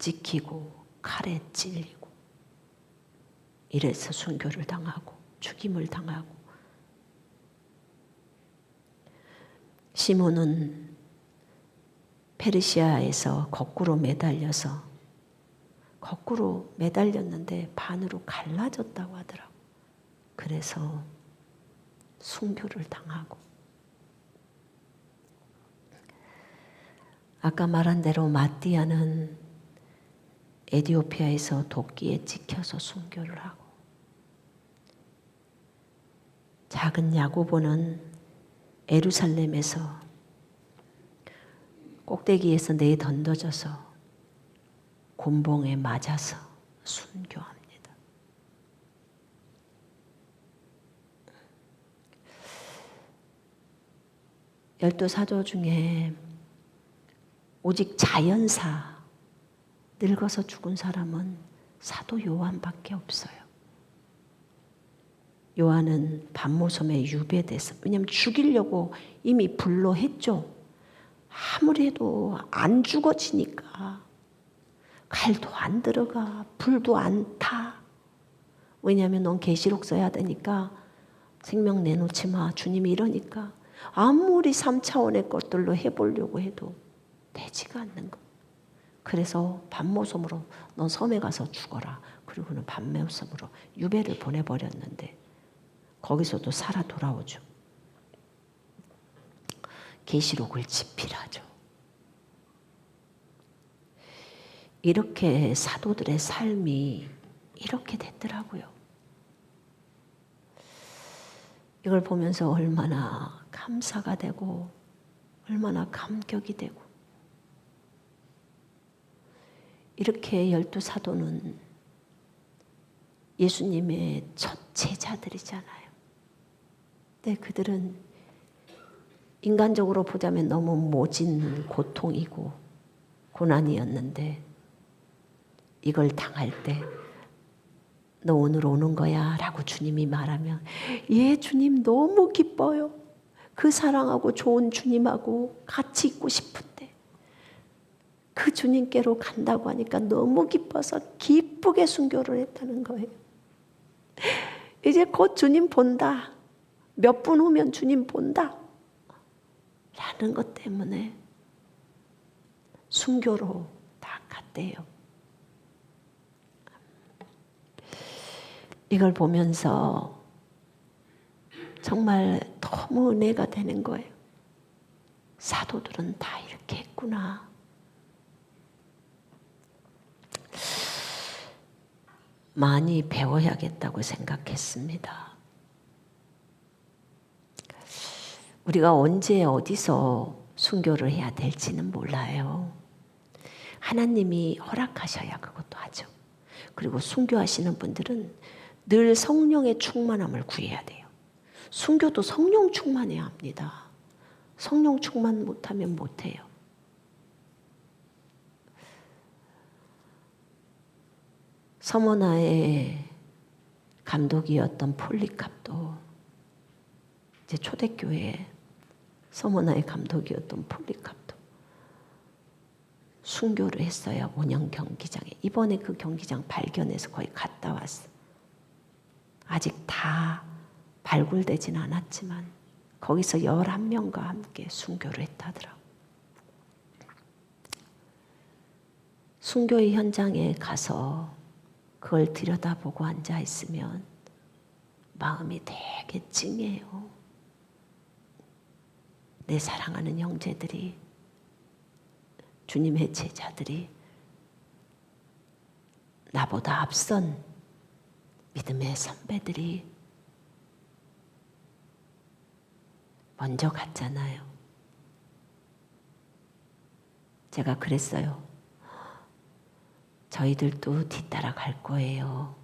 S1: 찍히고 칼에 찔리고 이래서 순교를 당하고 죽임을 당하고, 시몬은 페르시아에서 거꾸로 매달렸는데 반으로 갈라졌다고 하더라고. 그래서 순교를 당하고, 아까 말한 대로 마띠아는 에티오피아에서 도끼에 찍혀서 순교를 하고, 작은 야고보는 예루살렘에서 꼭대기에서 내던져져서 곤봉에 맞아서 순교합니다. 열두 사도 중에 오직 자연사, 늙어서 죽은 사람은 사도 요한밖에 없어요. 요한은 반모섬에 유배돼서, 왜냐하면 죽이려고 이미 불로했죠. 아무리 해도 안 죽어지니까 칼도 안 들어가, 불도 안 타. 왜냐하면 넌 계시록 써야 되니까 생명 내놓지 마. 주님이 이러니까 아무리 3차원의 것들로 해보려고 해도 되지가 않는 거. 그래서 반모섬으로 넌 섬에 가서 죽어라. 그리고는 반모섬으로 유배를 보내버렸는데 거기서도 살아 돌아오죠. 계시록을 집필하죠. 이렇게 사도들의 삶이 이렇게 됐더라고요. 이걸 보면서 얼마나 감사가 되고 얼마나 감격이 되고, 이렇게 12사도는 예수님의 첫 제자들이잖아요. 근데 그들은 인간적으로 보자면 너무 모진 고통이고 고난이었는데, 이걸 당할 때 너 오늘 오는 거야 라고 주님이 말하면, 예 주님 너무 기뻐요. 그 사랑하고 좋은 주님하고 같이 있고 싶은데 그 주님께로 간다고 하니까 너무 기뻐서 기쁘게 순교를 했다는 거예요. 이제 곧 주님 본다. 몇 분 후면 주님 본다. 라는 것 때문에 순교로 다 갔대요. 이걸 보면서 정말 너무 은혜가 되는 거예요. 사도들은 다 이렇게 했구나. 많이 배워야겠다고 생각했습니다. 우리가 언제 어디서 순교를 해야 될지는 몰라요. 하나님이 허락하셔야 그것도 하죠. 그리고 순교하시는 분들은 늘 성령의 충만함을 구해야 돼요. 순교도 성령 충만해야 합니다. 성령 충만 못하면 못해요. 서머나의 감독이었던 폴리캅도, 이제 초대교회 서머나의 감독이었던 폴리캅도 순교를 했어요. 원형 경기장에. 이번에 그 경기장 발견해서 거의 갔다 왔어. 아직 다 발굴되진 않았지만 거기서 11명과 함께 순교를 했다더라고. 순교의 현장에 가서 그걸 들여다보고 앉아있으면 마음이 되게 찡해요. 내 사랑하는 형제들이, 주님의 제자들이, 나보다 앞선 믿음의 선배들이 먼저 갔잖아요. 제가 그랬어요. 저희들도 뒤따라 갈 거예요.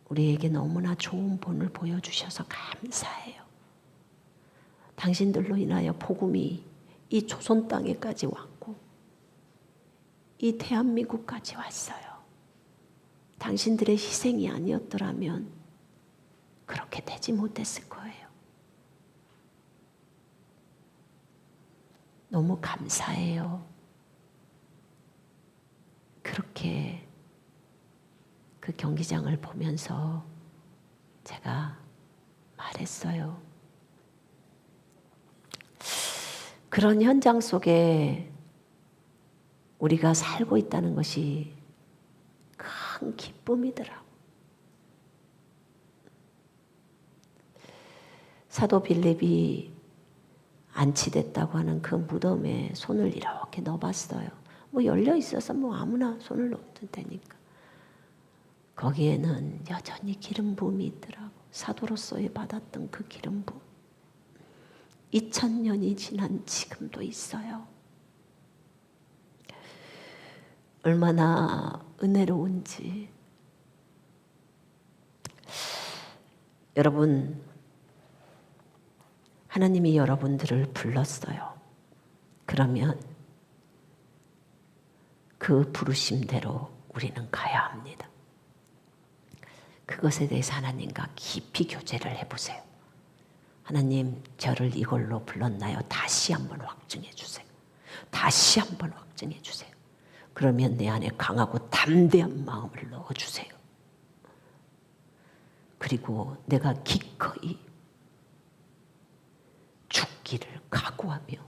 S1: 우리에게 너무나 좋은 본을 보여주셔서 감사해요. 당신들로 인하여 복음이 이 조선 땅에까지 왔고 이 대한민국까지 왔어요. 당신들의 희생이 아니었더라면 그렇게 되지 못했을 거예요. 너무 감사해요. 그렇게 그 경기장을 보면서 제가 말했어요. 그런 현장 속에 우리가 살고 있다는 것이 큰 기쁨이더라고. 사도 빌립이 안치됐다고 하는 그 무덤에 손을 이렇게 넣어봤어요. 뭐 열려 있어서 뭐 아무나 손을 넣어도 되니까. 거기에는 여전히 기름 부음이 있더라고. 사도로서의 받았던 그 기름 부음. 2000년이 지난 지금도 있어요. 얼마나 은혜로운지. 여러분, 하나님이 여러분들을 불렀어요. 그러면 그 부르심대로 우리는 가야 합니다. 그것에 대해서 하나님과 깊이 교제를 해보세요. 하나님, 저를 이걸로 불렀나요? 다시 한번 확증해 주세요. 다시 한번 확증해 주세요. 그러면 내 안에 강하고 담대한 마음을 넣어주세요. 그리고 내가 기꺼이 죽기를 각오하며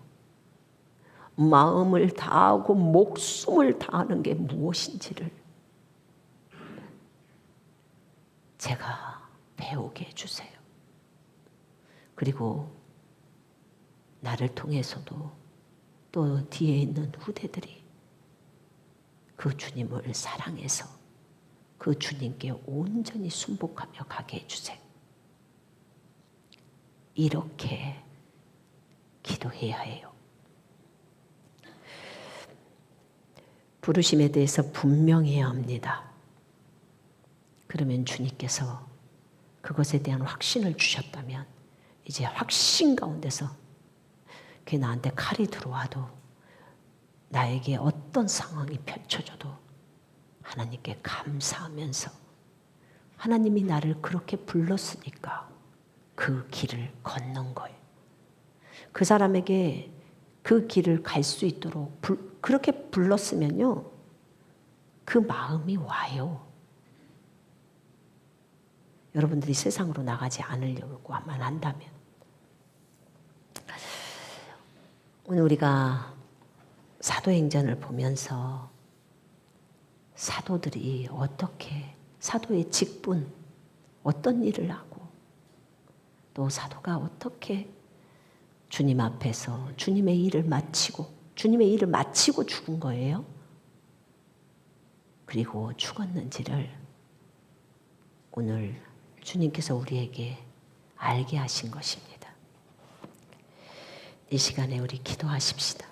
S1: 마음을 다하고 목숨을 다하는 게 무엇인지를 제가 배우게 해주세요. 그리고 나를 통해서도 또 뒤에 있는 후대들이 그 주님을 사랑해서 그 주님께 온전히 순복하며 가게 해주세요. 이렇게 기도해야 해요. 부르심에 대해서 분명해야 합니다. 그러면 주님께서 그것에 대한 확신을 주셨다면 이제 확신 가운데서 그게 나한테 칼이 들어와도 나에게 어떤 상황이 펼쳐져도 하나님께 감사하면서 하나님이 나를 그렇게 불렀으니까 그 길을 걷는 거예요. 그 사람에게 그 길을 갈 수 있도록 그렇게 불렀으면요, 그 마음이 와요. 여러분들이 세상으로 나가지 않으려고만 한다면. 오늘 우리가 사도행전을 보면서 사도들이 어떻게 사도의 직분, 어떤 일을 하고 또 사도가 어떻게 주님 앞에서 주님의 일을 마치고 죽은 거예요. 그리고 죽었는지를 오늘 주님께서 우리에게 알게 하신 것입니다. 이 시간에 우리 기도하십시다.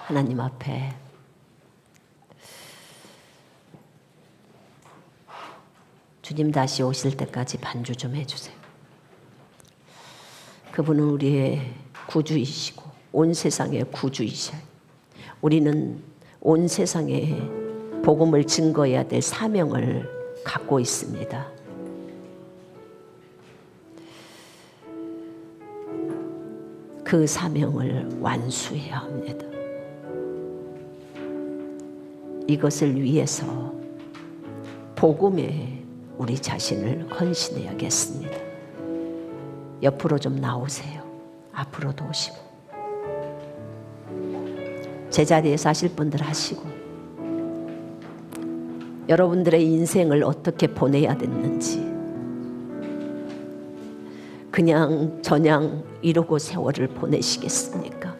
S1: 하나님 앞에 주님 다시 오실 때까지 반주 좀 해주세요. 그분은 우리의 구주이시고 온 세상의 구주이셔요. 우리는 온 세상에 복음을 증거해야 될 사명을 갖고 있습니다. 그 사명을 완수해야 합니다. 이것을 위해서 복음에 우리 자신을 헌신해야겠습니다. 옆으로 좀 나오세요. 앞으로도 오시고 제자리에서 하실 분들 하시고 여러분들의 인생을 어떻게 보내야 됐는지 그냥 저냥 이러고 세월을 보내시겠습니까?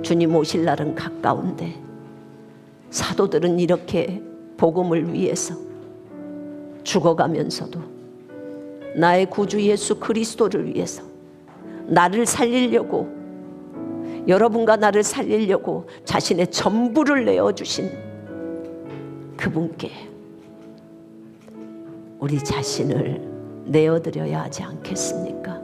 S1: 주님 오실 날은 가까운데 사도들은 이렇게 복음을 위해서 죽어가면서도 나의 구주 예수 그리스도를 위해서 나를 살리려고 여러분과 나를 살리려고 자신의 전부를 내어주신 그분께 우리 자신을 내어드려야 하지 않겠습니까?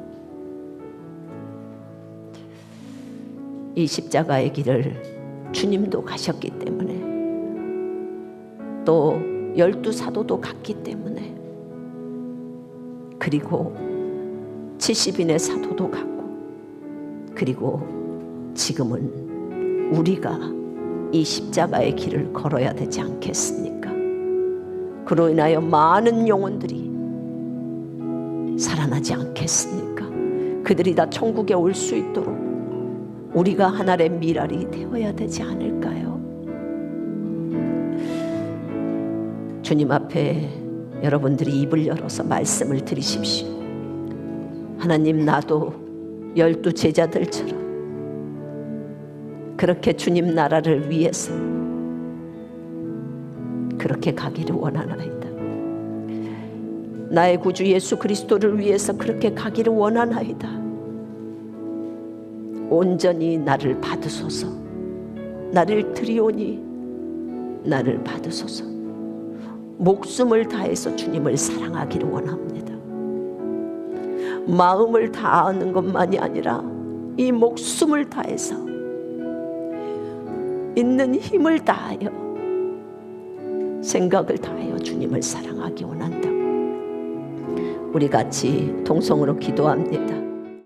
S1: 이 십자가의 길을 주님도 가셨기 때문에 또 12사도도 갔기 때문에 그리고 70인의 사도도 갔고 그리고 지금은 우리가 이 십자가의 길을 걸어야 되지 않겠습니까? 그로 인하여 많은 영혼들이 살아나지 않겠습니까? 그들이 다 천국에 올 수 있도록 우리가 하나의 미랄이 되어야 되지 않을까요? 주님 앞에 여러분들이 입을 열어서 말씀을 드리십시오. 하나님, 나도 12 제자들처럼 그렇게 주님 나라를 위해서 그렇게 가기를 원하나이다. 나의 구주 예수 그리스도를 위해서 그렇게 가기를 원하나이다. 온전히 나를 받으소서. 나를 드리오니 나를 받으소서. 목숨을 다해서 주님을 사랑하기를 원합니다. 마음을 다하는 것만이 아니라 이 목숨을 다해서 있는 힘을 다하여 생각을 다하여 주님을 사랑하기 원한다. 우리 같이 동성으로 기도합니다.